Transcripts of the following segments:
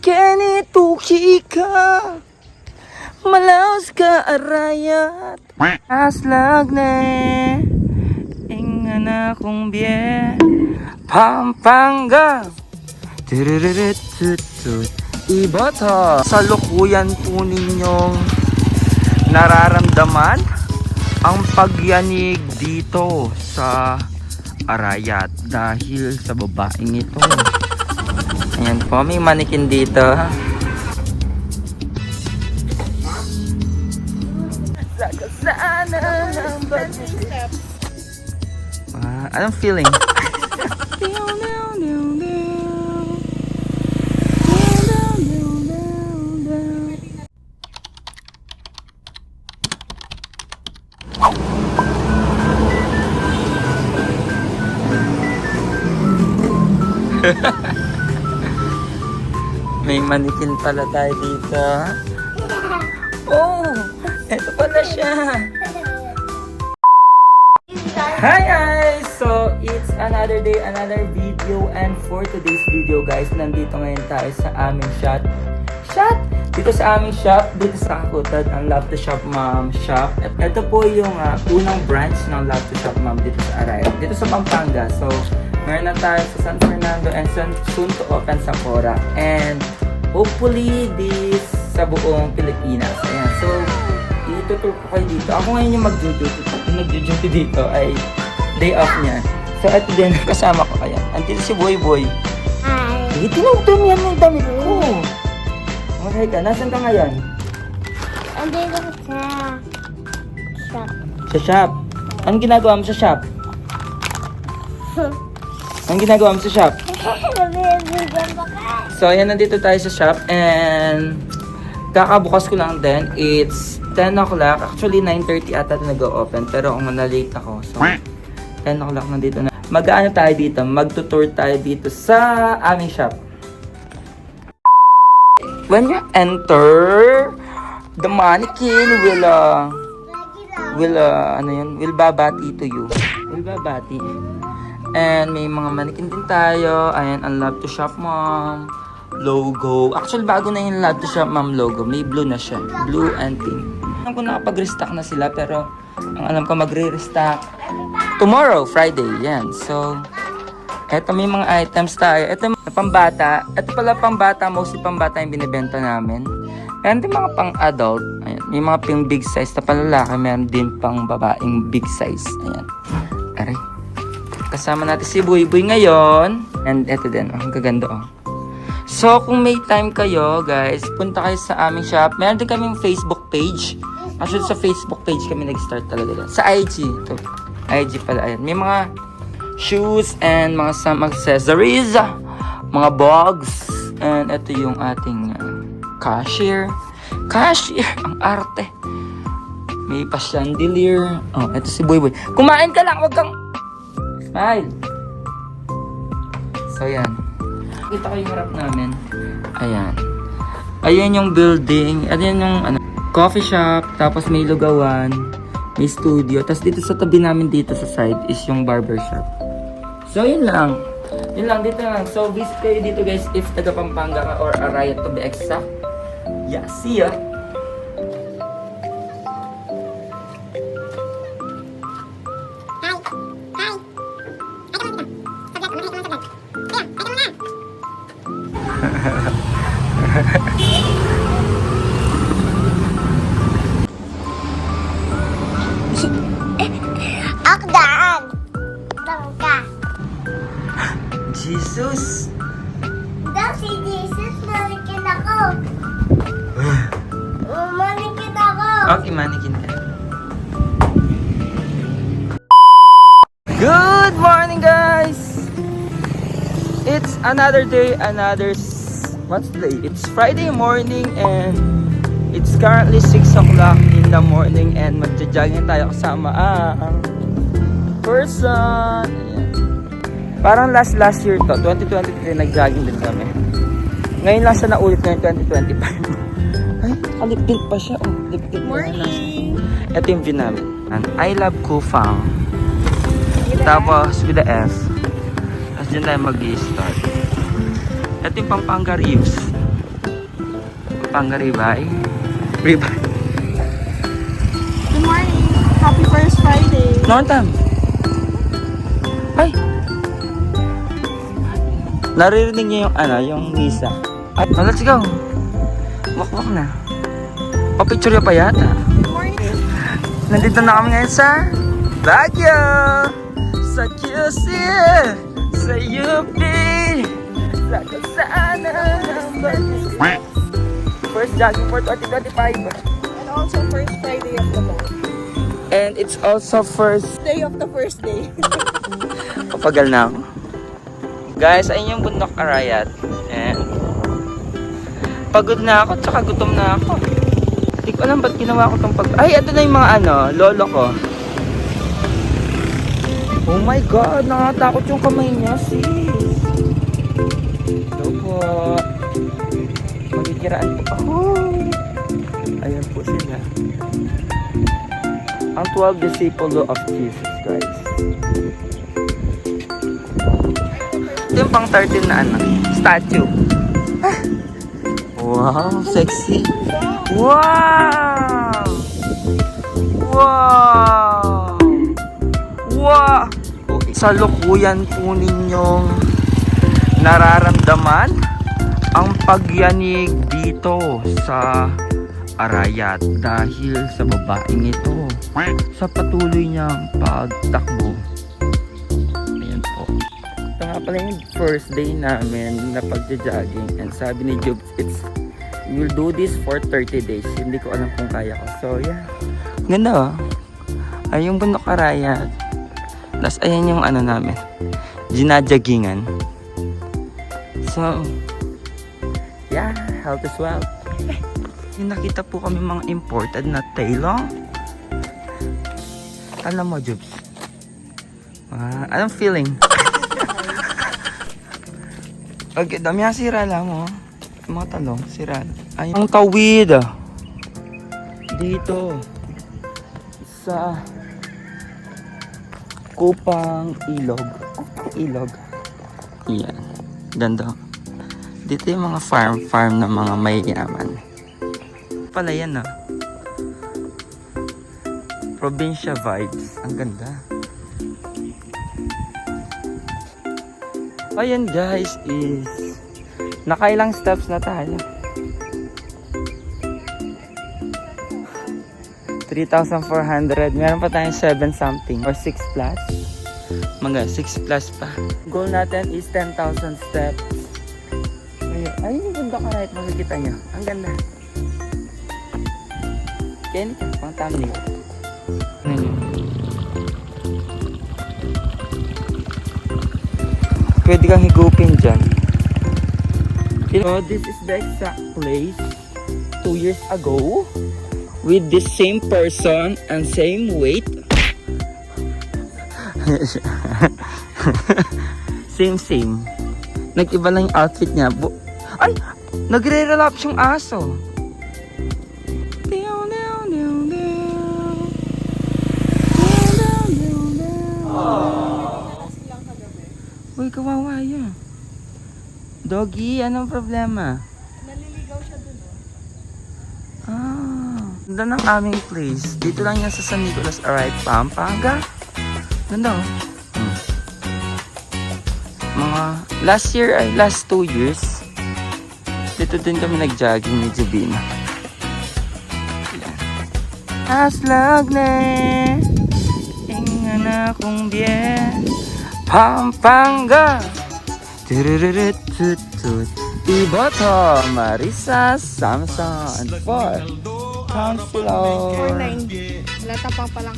Kini tuki ka Malaos ka arayat Aslag na Inga na kong biye Pampanga Turururututut Iba ta Salukuyan po ninyong nararamdaman ang pagyanig dito sa Arayat dahil sa babaeng ito. Ayan po, may manikin dito. Anong feeling? May manikin pala tayo dito. Oh, eto pala siya. Hi guys! So, it's another day, another video. And for today's video guys, nandito ngayon tayo sa aming shop. Dito sa aming shop, dito sa Kakutan, ang Love to Shop Mom shop. At ito po yung unang branch ng Love to Shop Mom dito sa Arayat. Dito sa Pampanga. So, meron na tayo sa San Fernando and soon to open sa Cora. And hopefully this sa buong Pilipinas. Ayan. So, itutur ko kayo dito. Ako ngayon yung mag-duty dito ay day off niya. So, ito din kasama ko kaya. Andito si Boy Boy. Hi. Tinugtong yan ng damit ko. Okay ka. Nasaan ka ngayon? Andito ko sa shop. Sa shop. Anong ginagawa mo sa shop? Anong ginagawa mo sa shop? Nabibigyan pa ka. So, ayan, nandito tayo sa shop and kakabukas ko lang din. It's 10 o'clock. Actually, 9:30 ata nag-o-open. Pero kung na-late ako, so 10 o'clock nandito na. Mag-ano tayo dito? Mag-tutor tayo dito sa aming shop. When you enter, the mannequin will babati to you. Will babati. And may mga mannequin din tayo. Ayan, ang Love to Shop Mom logo. Actually, bago na yung Love to Shop Mom logo. May blue na siya. Blue and pink. Alam ko nakapag-restock na sila, pero ang alam ko magre-restock tomorrow, Friday. Yan. So, eto may mga items tayo. Eto pambata. Eto pala pambata. Mostly pambata yung binibenta namin. Meron din mga pang-adult. Ayan. May mga pang big size na palalaki. Meron din pang babaeng big size. Ayan. Aray. Kasama natin si Boy Boy ngayon. And eto din. Ang gaganda oh. So, kung may time kayo, guys, punta kayo sa aming shop. Meron din kaming Facebook page. Actually, sa Facebook page kami nag-start talaga din. Sa IG. Ito. IG pala. Ayan. May mga shoes and mga some accessories. Mga bags. And ito yung ating cashier. Cashier. Ang arte. May pa-chandelier. Oh, ito si Boy Boy. Kumain ka lang. Huwag kang... Smile. So, yan. Kita ko yung harap namin. Ayan. Ayan yung building. Ayan yung coffee shop. Tapos may lugawan. May studio. Tapos dito sa tabi namin dito sa side is yung barber shop. So, yun lang. Yun lang. Dito lang. So, visit kayo dito guys if taga Pampanga ka or Arayat to be exact. Yeah. See ya. Akdaan. Tangka. Jesus. Daw si Jesus, manikin ako. Manikin ako. Okay, manikin ka. Good morning, guys! It's another day, what's the day? It's Friday morning and it's currently 6 o'clock in the morning and magja-jogging tayo kasama ang person. Ayan. Parang last year to, 2023, nag-jogging din kami. Ngayon lang siya naulit ngayon, 2025. Ay, kalipit pa siya. Oh, lipit pa na. Ito yung view namin. And I love Kufang. Tapos with the F. Tapos dyan tayo mag-i-start. Ito yung Pampanga Reefs. Pampanga Ribay. Ribay. Good morning. Happy first Friday. Northam. Ay! Naririnig niyo yung yung misa. Ay, let's go. Walk na. Papicture pa yata. Good morning. Nandito na kami ngayon sa Baguio! Sa QC! Sa UP! Sa Kasana ng Baguio! First jogging for 2025. And also first Friday of the month. And it's also first... Day of the first day. Papagal na ako. Guys, ayun yung bundok Arayat. And pagod na ako, tsaka gutom na ako. Hindi ko alam ba't ginawa ko tong Ay, ito na yung mga lolo ko. Oh my God, nakatakot yung kamay niya, sis. Hello po. Magkikiraan po ako. Ayan po sila. Ang 12 disciple of Jesus Christ. Ito yung pang 13 na statue. Wow, sexy. Wow! Wow! Wow! Sa lukuyan po ninyong nararamdaman ang pagyanig dito sa Arayat dahil sa babaeng ito sa patuloy niyang pagtakbo. Ayan po. Ito nga pala yung first day namin na pagja-jogging and sabi ni Jobs, we'll do this for 30 days. Hindi ko alam kung kaya ko. So yeah. Ganda ay yung bundok Arayat. Tapos ayan yung namin. Ginajaggingan. So yeah, health is wealth. Yung nakita po kami mga imported na tailong. Alam mo, Jobs? Anong feeling? Okay, dami ang sira lang mo. Yung mga talong, sira. Ay, ang tawid. Dito. Sa Kupang Ilog. Ilog. Yan. Ganda. Dito yung mga farm na mga mayayaman. Pala yan probinsya vibes. Ang ganda. Ayan guys is nakailang steps na tayo. 3,400. Meron pa tayong 7 something or 6 plus. Mga 6 plus pa. Goal natin is 10,000 steps. Ayun yung bundok Arayat. Makikita nyo. Ang ganda. Yan ito. Pang thumbnail. Pwede kang higupin dyan. So, this is the exact place 2 years ago with this same person and same weight. Same. Nag-iba lang yung outfit niya. Ay! Nagre-relapse yung aso. Uy, kawawa yan. Doggy, anong problema? Naliligaw siya dun. Ganda ng aming place. Dito lang yan sa San Nicolas Arayat, Pampanga. Ganda Mga last 2 years, dito din kami nag-jogging ni Jubina. Aslag na ingan akong bien Pampanga Turururututut Iboto Marisa Samson for Councilor 4-9. Latapang pa lang.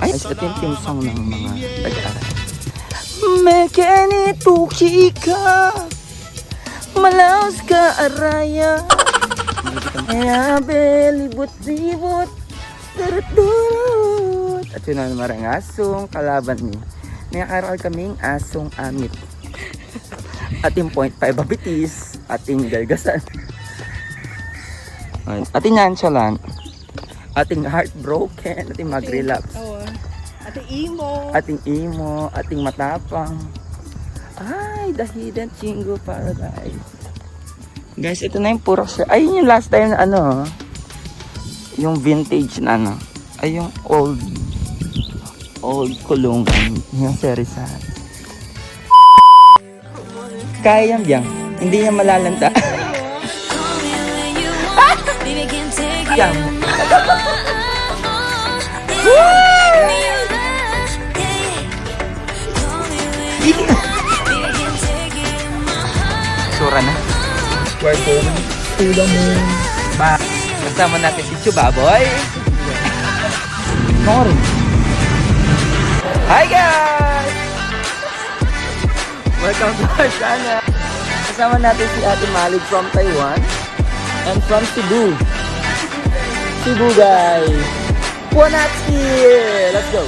Ay, ito yung team song ng mga tag-aral. Mekenituki ka Malaos ka araya Kaya belibot-libot Durut-durut At yun ang marang asong kalaban ni Nakaroon kaming asong amit Ating 0.5 abitis Ating galgasan Ating nonchalant Ating heartbroken Ating mag-relapse Ating emo Ating matapang Ay, the hidden Chingo Paradise Guys, ito na yung puro shirt. Ay, yun yung last time na ano, yung vintage na ano. Ay, yung old kulungan. Yung serisan. Kaya yan, Biang. Hindi niya malalanta. Yang. Sura na. We're going to the moon. Kasama natin si Chubaboy. Nori. Hi guys! Welcome to our channel. Kasama natin si Ate Malik from Taiwan and from Cebu. Cebu guys. Wanatsi! Let's go!